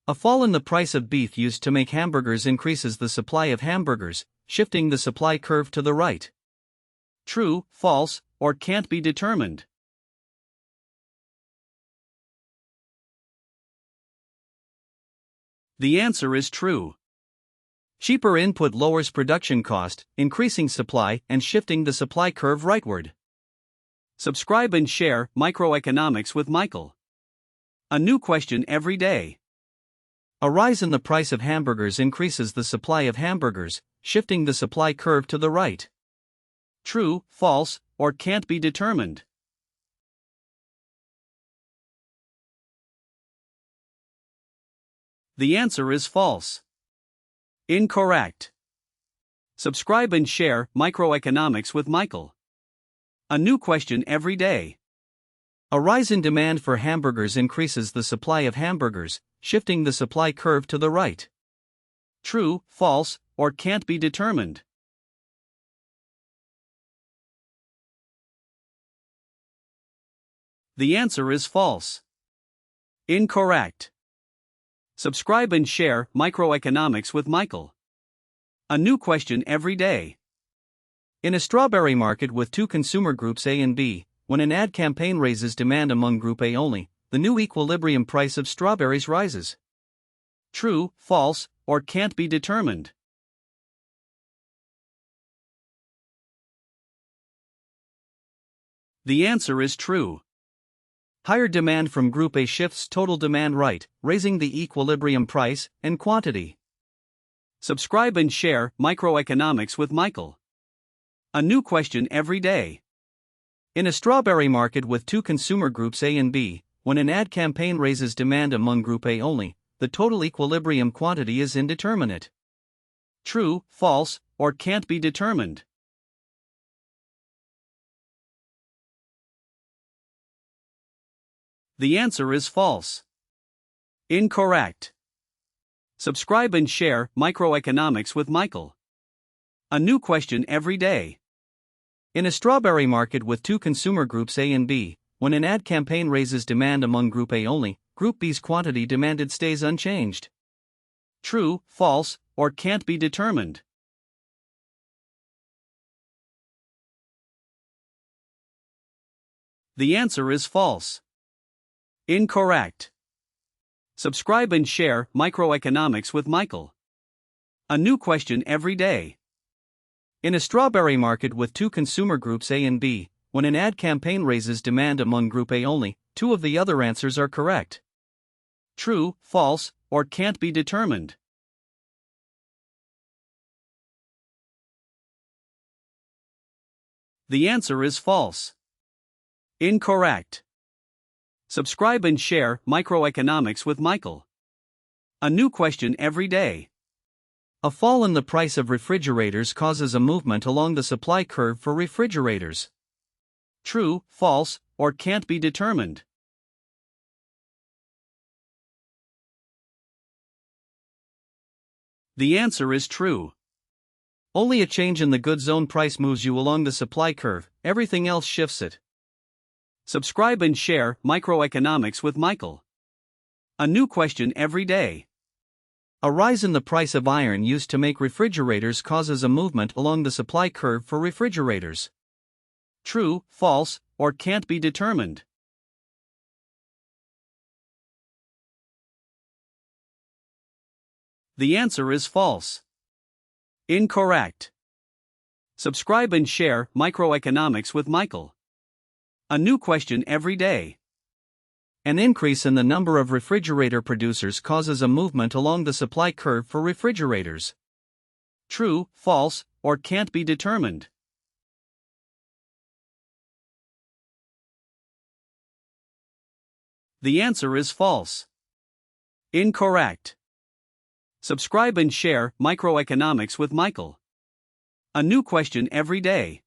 A fall in the price of beef used to make hamburgers increases the supply of hamburgers, shifting the supply curve to the right. True, false, or can't be determined. The answer is true. Cheaper input lowers production cost, increasing supply and shifting the supply curve rightward. Subscribe and share Microeconomics with Michael. A new question every day. A rise in the price of hamburgers increases the supply of hamburgers, shifting the supply curve to the right. True, false, or can't be determined. The answer is false. Incorrect. Subscribe and share Microeconomics with Michael. A new question every day. A rise in demand for hamburgers increases the supply of hamburgers, shifting the supply curve to the right. True, false, or can't be determined. The answer is false. Incorrect. Subscribe and share Microeconomics with Michael. A new question every day. In a strawberry market with two consumer groups A and B, when an ad campaign raises demand among Group A only, the new equilibrium price of strawberries rises. True, false, or can't be determined. The answer is true. Higher demand from Group A shifts total demand right, raising the equilibrium price and quantity. Subscribe and share Microeconomics with Michael. A new question every day. In a strawberry market with two consumer groups A and B, when an ad campaign raises demand among Group A only, the total equilibrium quantity is indeterminate. True, false, or can't be determined. The answer is false. Incorrect. Subscribe and share Microeconomics with Michael. A new question every day. In a strawberry market with two consumer groups A and B, when an ad campaign raises demand among Group A only, Group B's quantity demanded stays unchanged. True, false, or can't be determined. The answer is false. Incorrect. Subscribe and share Microeconomics with Michael. A new question every day. In a strawberry market with two consumer groups A and B, when an ad campaign raises demand among Group A only, two of the other answers are correct. True, false, or can't be determined. The answer is false. Incorrect. Subscribe and share Microeconomics with Michael. A new question every day. A fall in the price of refrigerators causes a movement along the supply curve for refrigerators. True, false, or can't be determined. The answer is true. Only a change in the goods zone price moves you along the supply curve, everything else shifts it. Subscribe and share Microeconomics with Michael. A new question every day. A rise in the price of iron used to make refrigerators causes a movement along the supply curve for refrigerators. True, false, or can't be determined. The answer is false. Incorrect. Subscribe and share Microeconomics with Michael. A new question every day. An increase in the number of refrigerator producers causes a movement along the supply curve for refrigerators. True, false, or can't be determined. The answer is false. Incorrect. Subscribe and share Microeconomics with Michael. A new question every day.